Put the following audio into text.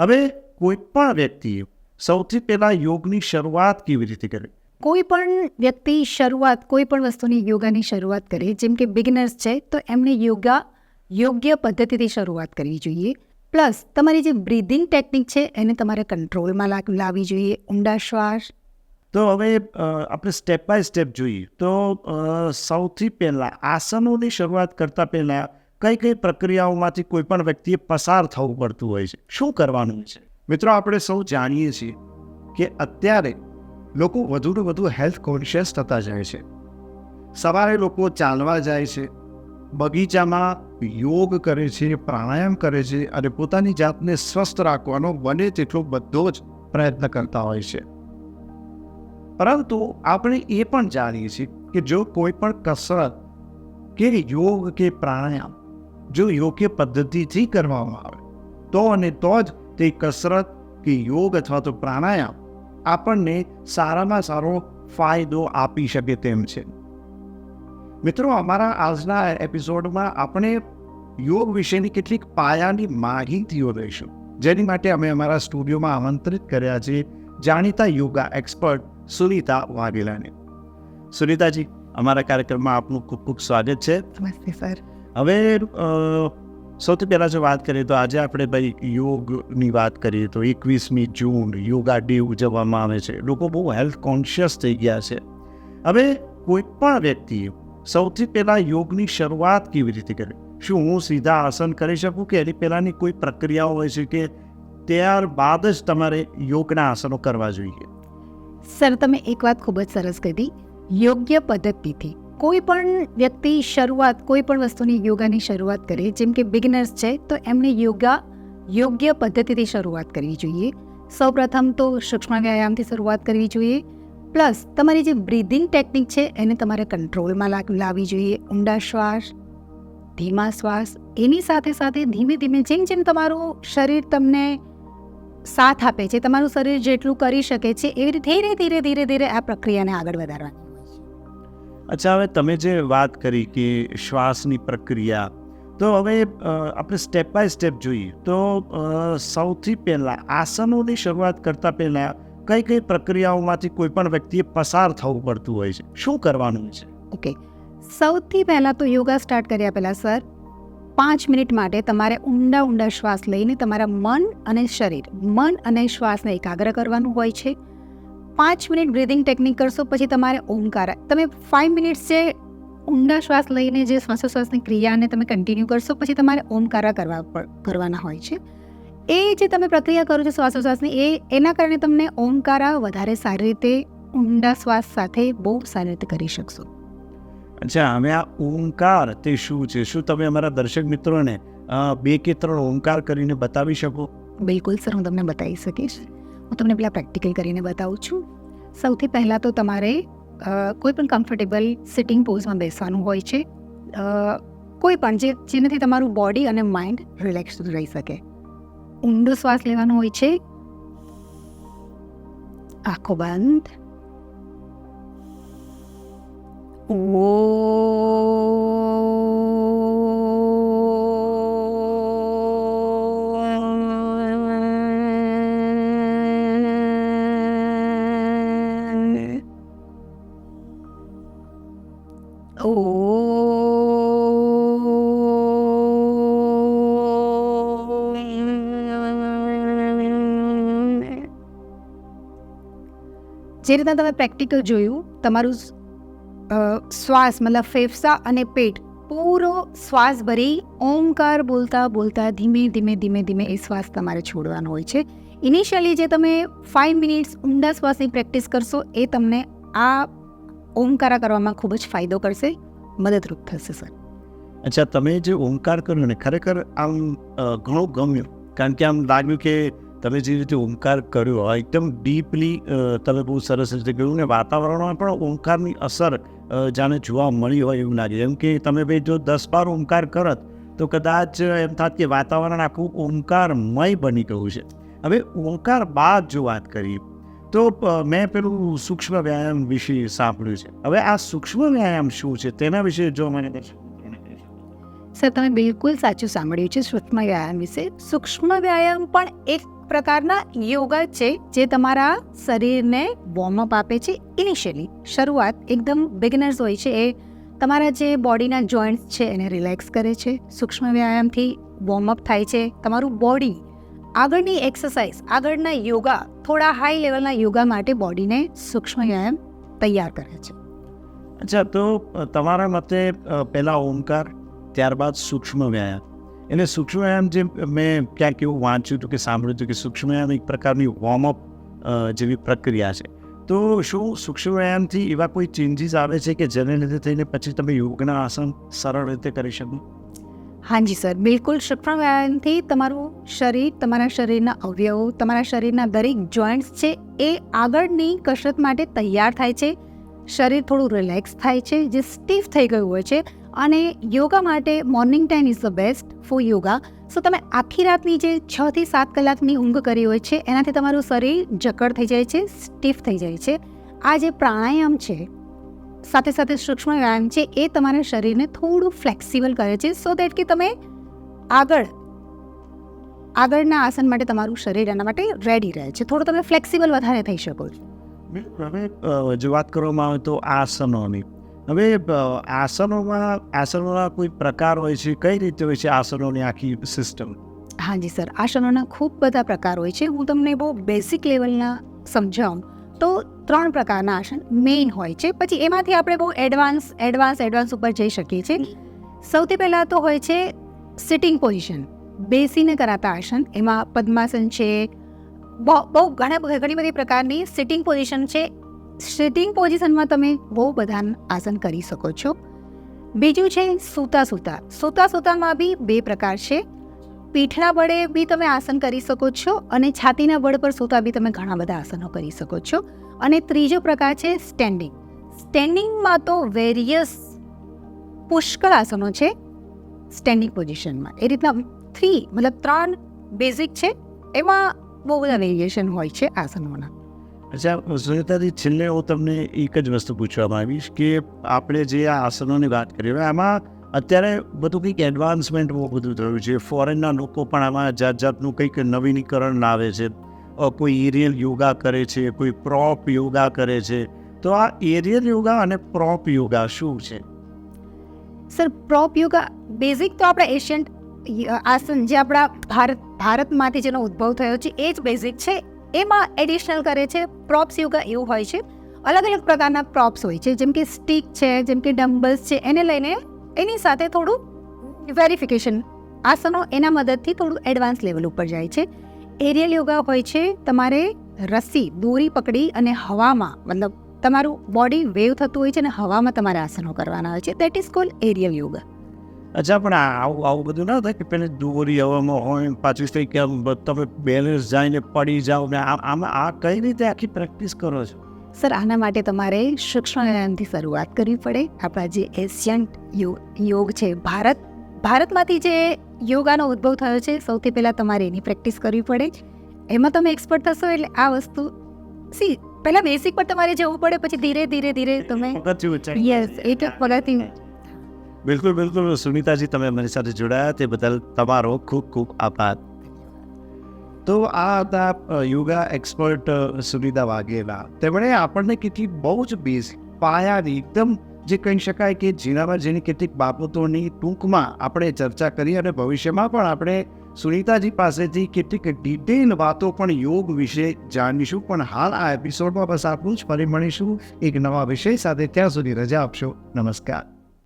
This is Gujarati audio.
હવે કોઈ પણ વ્યક્તિ સૌથી પહેલા યોગની શરૂઆત કેવી રીતે કરે? કોઈ પણ વ્યક્તિ કોઈ પણ વસ્તુની યોગાની શરૂઆત કરે, જેમ કે બિગિનર્સ છે તો એમને યોગ્ય પદ્ધતિથી શરૂઆત કરવી જોઈએ. પ્લસ તમારી જે બ્રીધિંગ ટેકનિક છે એને તમારે કંટ્રોલમાં લાવવી જોઈએ. ઊંડા શ્વાસ. તો હવે આપણે સ્ટેપ બાય સ્ટેપ જોઈએ તો સૌથી પહેલાં આસનોની શરૂઆત કરતાં પહેલાં કઈ પ્રક્રિયાઓમાંથી કોઈ પણ વ્યક્તિએ પસાર થવું પડતું હોય છે, શું કરવાનું છે? મિત્રો, આપણે સૌ જાણીએ છીએ કે અત્યારે લોકો વધુને વધુ હેલ્થ કોન્શિયસ થતા જાય છે. સવારે લોકો ચાલવા જાય છે, બગીચામાં યોગ કરે છે, પ્રાણાયામ કરે છે અને પોતાની જાતને સ્વસ્થ રાખવાનો બને તેટલો બધો જ પ્રયત્ન કરતા હોય છે. પરંતુ આપણે એ પણ જાણીએ છીએ કે જો કોઈ પણ કસરત કે યોગ કે પ્રાણાયામ જો યોગ્ય પદ્ધતિથી કરવામાં આવે તો જ તે કસરત કે યોગ અથવા તો પ્રાણાયામ આપણને સારામાં સારો ફાયદો આપી શકે તેમ છે. મિત્રો, અમારા આજના એપિસોડમાં આપણે યોગ વિશેની કેટલીક પાયાની માહિતીઓ લઈશું, જેની માટે અમે અમારા સ્ટુડિયોમાં આમંત્રિત કર્યા છે જાણીતા યોગા એક્સપર્ટ સુનિતા વાઘેલાને. સુનિતાજી, અમારા કાર્યક્રમમાં આપનું ખૂબ ખૂબ સ્વાગત છે. નમસ્તે સર. હવે સૌથી પહેલાં જો વાત કરીએ તો આજે આપણે ભાઈ યોગની વાત કરીએ તો 21મી જૂન યોગા ડે ઉજવવામાં આવે છે. લોકો બહુ હેલ્થ કોન્શિયસ થઈ ગયા છે. હવે કોઈ પણ વ્યક્તિ સૌથી પહેલાં યોગની શરૂઆત કેવી રીતે કરે? શું હું સીધા આસન કરી શકું કે એની પહેલાંની કોઈ પ્રક્રિયાઓ હોય છે કે ત્યારબાદ જ તમારે યોગના આસનો કરવા જોઈએ? સર, તમે એક વાત ખૂબ જ સરસ કહી. યોગ્ય પદ્ધતિથી કોઈ પણ વ્યક્તિ કોઈ પણ વસ્તુની યોગાની શરૂઆત કરે, જેમ કે બિગિનર્સ છે તો એમને યોગ્ય પદ્ધતિથી શરૂઆત કરવી જોઈએ. સૌપ્રથમ તો સૂક્ષ્મ વ્યાયામથી શરૂઆત કરવી જોઈએ. પ્લસ તમારી જે બ્રીધિંગ ટેકનિક છે એને તમારે કંટ્રોલમાં લાવવી જોઈએ. ઊંડા શ્વાસ, ધીમા શ્વાસ. એની સાથે સાથે ધીમે ધીમે જેમ તમારું શરીર તમને સાથ આપે છે, તમારું શરીર જેટલું કરી શકે છે એવી રીતે ધીરે ધીરે આ પ્રક્રિયાને આગળ વધારવાની હોય છે. અચ્છા, હવે તમે જે વાત કરી કે શ્વાસની પ્રક્રિયા, તો હવે આપણે સ્ટેપ બાય સ્ટેપ જોઈએ તો સૌથી પહેલાં આસનોની શરૂઆત કરતાં પહેલાં કઈ પ્રક્રિયાઓમાંથી કોઈ પણ વ્યક્તિએ પસાર થવું પડતું હોય છે, શું કરવાનું છે? ઓકે, સૌથી પહેલાં તો યોગા સ્ટાર્ટ કર્યા પહેલાં સર 5 મિનિટ માટે તમારે ઊંડા શ્વાસ લઈને તમારા મન અને શ્વાસને એકાગ્ર કરવાનું હોય છે. 5 મિનિટ બ્રીધિંગ ટેકનિક કરશો, પછી તમારે ઓમકાર. તમે 5 મિનિટ્સ જે ઊંડા શ્વાસ લઈને જે શ્વાસોશ્વાસની ક્રિયાને તમે કન્ટિન્યુ કરશો, પછી તમારે ઓમકારા કરવાના હોય છે. એ જે તમે પ્રક્રિયા કરો છો શ્વાસોશ્વાસની, એના કારણે તમને ઓમકારા વધારે સારી રીતે ઊંડા શ્વાસ સાથે બહુ સારી રીતે કરી શકશો. અચ્છા, હવે આ ઓમકાર તે શું છે? શું તમે અમારા દર્શક મિત્રોને 2 કે 3 ઓમકાર કરીને બતાવી શકો? બિલકુલ સર, હું તમને બતાવી શકીશ. હું તમને પેલા પ્રેક્ટિકલ કરીને બતાવું છું. સૌથી પહેલાં તો તમારે કોઈ પણ કમ્ફર્ટેબલ સિટિંગ પોઝમાં બેસવાનું હોય છે. કોઈ પણ જેનાથી તમારું બોડી અને માઇન્ડ રિલેક્સ રહી શકે. ઊંડો શ્વાસ લેવાનો હોય છે, આંખો બંધ. જે રીતના તમે પ્રેક્ટિકલ જોયું, તમારું શ્વાસ મતલબ ફેફસા અને પેટ પૂરો શ્વાસ ભરી ઓમકાર બોલતા ધીમે એ શ્વાસ તમારે છોડવાનો હોય છે. ઇનિશિયલી જે તમે 5 મિનિટ્સ ઊંડા શ્વાસની પ્રેક્ટિસ કરશો એ તમને આ ઓમકારા કરવામાં ખૂબ જ ફાયદો કરશે, મદદરૂપ થશે સર. અચ્છા, તમે જે ઓમકાર કર્યો ને ખરેખર આમ ઘણું ગમ્યું, કારણ કે આમ લાગ્યું કે તમે જે રીતે ઓમકાર કર્યો એકદમ ડીપલી તમે બહુ સરસ રીતે કહ્યું ને વાતાવરણમાં પણ ઓમકારની અસર જાણે જોવા મળી હોય એવું લાગે. એમ કે તમે ભાઈ જો 10-12 ઓમકાર કરત તો કદાચ એમ થાત કે વાતાવરણ આખું ઓમકારમય બની ગયું છે. હવે ઓમકાર બાદ જો વાત કરીએ તો મેં પેલું સૂક્ષ્મ વ્યાયામ વિશે સાંભળ્યું છે. હવે આ સૂક્ષ્મ વ્યાયામ શું છે તેના વિશે જો મને સર, તમે બિલકુલ સાચું સાંભળ્યું છે સૂક્ષ્મ વ્યાયામ વિશે. સૂક્ષ્મ વ્યાયામ પણ એક પ્રકારના યોગા છે જે તમારા શરીરને વોર્મઅપ આપે છે. ઇનિશિયલી શરૂઆત એકદમ બિગિનર્સ હોય છે, એ તમારા જે બોડીના જોઈન્ટ્સ છે એને રિલેક્સ કરે છે. સૂક્ષ્મ વ્યાયામથી વોર્મઅપ થાય છે તમારું બોડી. આગળની એક્સરસાઇઝ, આગળના યોગા, થોડા હાઈ લેવલના યોગા માટે બોડીને સૂક્ષ્મ વ્યાયામ તૈયાર કરે છે. અચ્છા, તો તમારા મતે પહેલાં ઓમકાર, ત્યારબાદ સૂક્ષ્મ વ્યાયામ. એટલે સૂક્ષ્મ વ્યાયામ જે મેં ક્યાંક એવું વાંચ્યું હતું કે સાંભળ્યું હતું કે સૂક્ષ્મ વ્યાયામ એક પ્રકારની વોર્મઅપ જેવી પ્રક્રિયા છે. તો શું સૂક્ષ્મ વ્યાયામથી એવા કોઈ ચેન્જીસ આવે છે કે જેને લીધે થઈને પછી તમે યોગના આસન સરળ રીતે કરી શકો? હાજી સર, બિલકુલ. સૂક્ષ્મ વ્યાયામથી તમારું શરીર, તમારા શરીરના અવયવો, તમારા શરીરના દરેક જોઈન્ટ્સ છે એ આગળની કસરત માટે તૈયાર થાય છે. શરીર થોડું રિલેક્સ થાય છે, જે સ્ટીફ થઈ ગયું હોય છે. અને યોગા માટે morning time is the best for yoga. So તમે આખી રાતની જે 6 થી 7 કલાકની ઊંઘ કરી હોય છે એનાથી તમારું શરીર જકડ થઈ જાય છે, સ્ટીફ થઈ જાય છે. આ જે પ્રાણાયામ છે સાથે સાથે સૂક્ષ્મ વ્યાયામ છે એ તમારા શરીરને થોડું ફ્લેક્સિબલ કરે છે, સો દેટ કે તમે આગળના આસન માટે તમારું શરીર એના માટે રેડી રહે છે. થોડું તમે ફ્લેક્સિબલ વધારે થઈ શકો છો. હવે જો વાત કરવામાં આવે તો આસનોની, હવે આસનોના કોઈ પ્રકાર હોય છે, કઈ રીતે હોય છે આસનોની આખી સિસ્ટમ? હાજી સર, આસનોના ખૂબ બધા પ્રકાર હોય છે. હું તમને બહુ બેઝિક લેવલના સમજાવું તો 3 પ્રકારના આસન મેઇન હોય છે. પછી એમાંથી આપણે બહુ એડવાન્સ ઉપર જઈ શકીએ છીએ. સૌથી પહેલાં તો હોય છે સિટિંગ પોઝિશન, બેસીને કરાતા આસન. એમાં પદ્માસન છે, બહુ ઘણી બધી પ્રકારની સિટિંગ પોઝિશન છે. સિટિંગ પોઝિશનમાં તમે બહુ બધા આસન કરી શકો છો. બીજું છે સૂતામાં બી 2 પ્રકાર છે. પીઠના બળે બી તમે આસન કરી શકો છો અને છાતીના બળ પર સૂતા બી તમે ઘણા બધા આસનો કરી શકો છો. અને ત્રીજો પ્રકાર છે સ્ટેન્ડિંગમાં તો પુષ્કળ આસનો છે સ્ટેન્ડિંગ પોઝિશનમાં. એ રીતના 3 બેઝિક છે, એમાં બહુ બધા વેરિએશન હોય છે આસનોના. અચ્છા સુનિતાજી, છેલ્લે હું તમને એક જ વસ્તુ પૂછવા માંગીશ કે આપણે જે આ આસનોની વાત કરી, આમાં અત્યારે બધું કંઈક એડવાન્સમેન્ટ બહુ બધું થયું છે. ફોરેનના લોકો પણ આમાં જાતનું કંઈક નવીનીકરણ લાવે છે. કોઈ એરિયલ યોગા કરે છે, કોઈ પ્રોપ યોગા કરે છે. તો આ એરિયલ યોગા અને પ્રોપ યોગા શું છે? સર, પ્રોપ યોગા બેઝિક તો આપણા એશિયન્ટ આસન જે આપણા ભારતમાંથી જેનો ઉદ્ભવ થયો છે એ જ બેઝિક છે. એમાં એડિશનલ કરે છે પ્રોપ્સ યોગા. એવું હોય છે અલગ અલગ પ્રકારના પ્રોપ્સ હોય છે, જેમ કે સ્ટિક છે, જેમ કે ડમ્બલ્સ છે. એને લઈને એની સાથે થોડું વેરિફિકેશન આસનો એના મદદથી થોડું એડવાન્સ લેવલ ઉપર જાય છે. એરિયલ યોગા હોય છે તમારે દોરી પકડી અને હવામાં, મતલબ તમારું બોડી વેવ થતું હોય છે અને હવામાં તમારે આસનો કરવાના હોય છે. That is called aerial yoga. અચ્છા, પણ આવું બધું ના થાય કે પહેલાં દોરી હવામાં હોય, પાછું કંઈક તમે બેલેન્સ જઈને પડી જાઓ ને આ કઈ રીતે આખી પ્રેક્ટિસ કરો છો? સર, આના માટે તમારે સૂક્ષ્મ વ્યાયામથી શરૂઆત કરવી પડે. આપણા જે એશિયન્ટ યોગ છે, ભારતમાંથી જે યોગાનો ઉદ્ભવ થયો છે, સૌથી પહેલાં તમારે એની પ્રેક્ટિસ કરવી પડે. એમાં તમે એક્સપર્ટ થશો એટલે આ વસ્તુ પહેલાં બેસિક પર તમારે જવું પડે, પછી ધીરે ધીરે તમે એક પગથિયું. બિલકુલ સુનિતાજી, તમે અમારી સાથે જોડાયા તે બદલ તમારો ખૂબ ખૂબ આભાર. તો આ હતા યોગા એક્સપર્ટ સુનિતા વાઘેલા. તેમણે આપણને કેટલી બહુ જ બેઝિક પાયાની એકદમ જે કહી શકાય કે જેની કેટલીક બાબતોની ટૂંકમાં આપણે ચર્ચા કરી અને ભવિષ્યમાં પણ આપણે સુનિતાજી પાસેથી કેટલીક ડિટેલ વાતો પણ યોગ વિશે જાણીશું. પણ હાલ આ એપિસોડમાં બસ આટલું જ. ફરી મળીશું એક નવા વિષય સાથે. ત્યાં સુધી રજા આપશો. નમસ્કાર.